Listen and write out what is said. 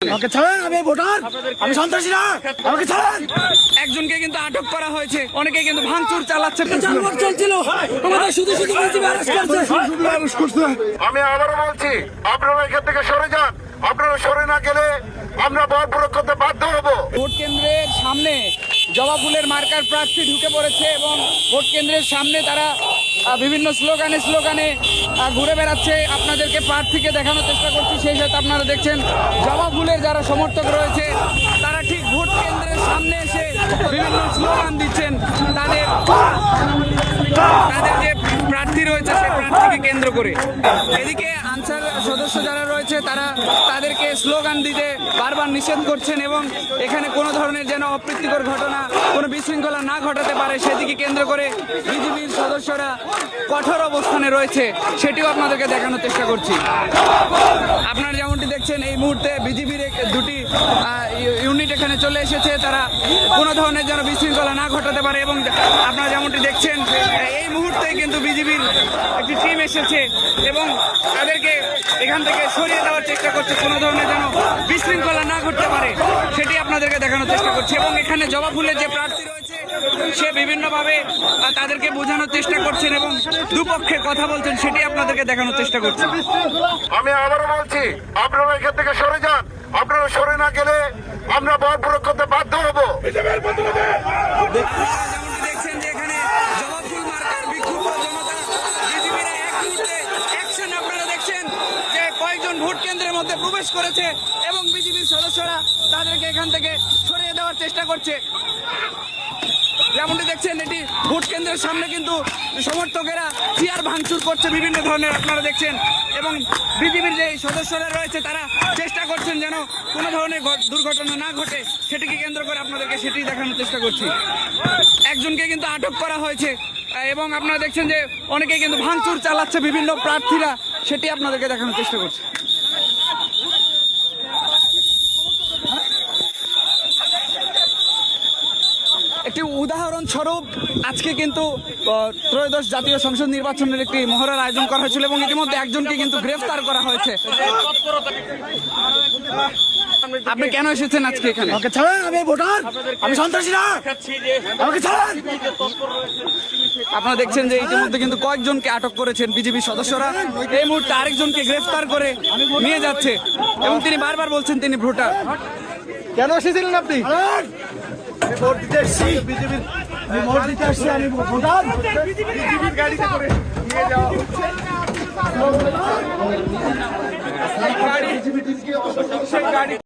আমাকে ছাড়েন, আমি ভোটার, আমি সন্ত্রাসী না, আমাকে ছাড়েন। একজনকে কিন্তু আটক করা হয়েছে, অনেকে কিন্তু ভাঙচুর চালাচ্ছে। চলছিল আমাদের শুধু শুধু করছে। আমি আবারও বলছি, আপনারা এখান থেকে সরে যান। আপনারা সরে না গেলে আমরা ভোট প্রয়োগ করতে বাধ্য হব। ভোট কেন্দ্রের সামনে জবা ফুলের মার্কার প্রার্থী ঢুকে পড়েছে এবং ভোট কেন্দ্রের সামনে তারা বিভিন্ন স্লোগানে ঘুরে বেড়াচ্ছে। আপনাদেরকে প্রার্থীকে দেখানোর চেষ্টা করছি, সেই সাথে আপনারা দেখছেন জবা ফুলের যারা সমর্থক রয়েছে তারা ঠিক ভোট কেন্দ্রের সামনে এসে বিভিন্ন স্লোগান দিচ্ছেন। তাদের যে প্রার্থী রয়েছে সেই প্রার্থীকে কেন্দ্র করে। এদিকে আনসার সদস্য যারা রয়েছে তারা তাদেরকে স্লোগান দিতে বারবার নিষেধ করছেন এবং এখানে কোনো ধরনের যেন অপ্রীতিকর ঘটনা, কোনো বিশৃঙ্খলা না ঘটাতে পারে সেদিকে কেন্দ্র করে বিজেপির সদস্যরা কঠোর অবস্থানে রয়েছে, সেটিও আপনাদেরকে দেখানোর চেষ্টা করছি। আপনারা যেমনটি দেখছেন এই মুহূর্তে বিজেপির দুটি ইউনিট এখানে চলে এসেছে, তারা কোনো ধরনের যেন বিশৃঙ্খলা না ঘটাতে পারে এবং আপনারা যেমনটি দেখছেন এই মুহূর্তে কিন্তু বিজেপির একটি টিম এসেছে এবং তাদেরকে এখান থেকে সরিয়ে দেওয়ার চেষ্টা করছে, কোনো ধরনের যেন বিশৃঙ্খলা না ঘটতে পারে সেটি আপনাদেরকে দেখানোর চেষ্টা করছে। এবং এখানে জবা ফুলের যে প্রার্থী রয়েছে সে বিভিন্নভাবে তাদেরকে বোঝানোর চেষ্টা করছেন এবং দুপক্ষে কথা বলছেন, সেটি আপনাদেরকে দেখানোর চেষ্টা করছে। আমি আবারও বলছি, আপনারা এখান থেকে সরে যান। আপনারা সরে না গেলে আমরা ভোট প্রয়োগ করতে বাধ্য হব। দেখছেন যে এখানে জবা ফুল মার্কার বিক্ষুব্ধ জনতা, বিজেপির এক মুহূর্তে অ্যাকশন আপনারা দেখছেন যে কয়েকজন ভোট কেন্দ্রের মধ্যে প্রবেশ করেছে এবং বিজেপির সদস্যরা তাদেরকে এখান থেকে সরিয়ে দেওয়ার চেষ্টা করছে। যেমনটি দেখছেন এটি ভোট কেন্দ্রের সামনে কিন্তু সমর্থকেরা চেয়ার ভাঙচুর করছে বিভিন্ন ধরনের আপনারা দেখছেন এবং বিজেপির যে সদস্যরা রয়েছে তারা চেষ্টা করছেন যেন কোনো ধরনের দুর্ঘটনা না ঘটে, সেটিকে কেন্দ্র করে আপনাদেরকে সেটি দেখানোর চেষ্টা করছি। একজনকে কিন্তু আটক করা হয়েছে এবং আপনারা দেখছেন যে অনেকে কিন্তু ভাঙচুর চালাচ্ছে বিভিন্ন প্রার্থীরা, সেটি আপনাদেরকে দেখানোর চেষ্টা করছি। একটি উদাহরণস্বরূপ আজকে কিন্তু ত্রয়োদশ জাতীয় সংসদ নির্বাচনের একটি মহড়ার আয়োজন করা হয়েছিল এবং ইতিমধ্যে একজনকে কিন্তু গ্রেফতার করা হয়েছে। আপনি কেন এসেছেন আজকে এখানে? আমাকে ছাড়েন, আমি ভোটার, আমি সন্ত্রাসী না, আমাকে ছাড়েন। আপনারা দেখছেন যে ইতিমধ্যে কিন্তু কয়েকজনকে আটক করেছেন বিজেপি সদস্যরা, এই মুহূর্তে আরেকজনকে গ্রেফতার করে নিয়ে যাচ্ছে এবং তিনি বারবার বলছেন তিনি ভোটার। কেন এসেছিলেন আপনি? ভোট দিতে এসেছি, বিজেপির ভোট দিতে এসেছি, আমি ভোটার। বিজেপির গাড়িতে করে নিয়ে যাওয়া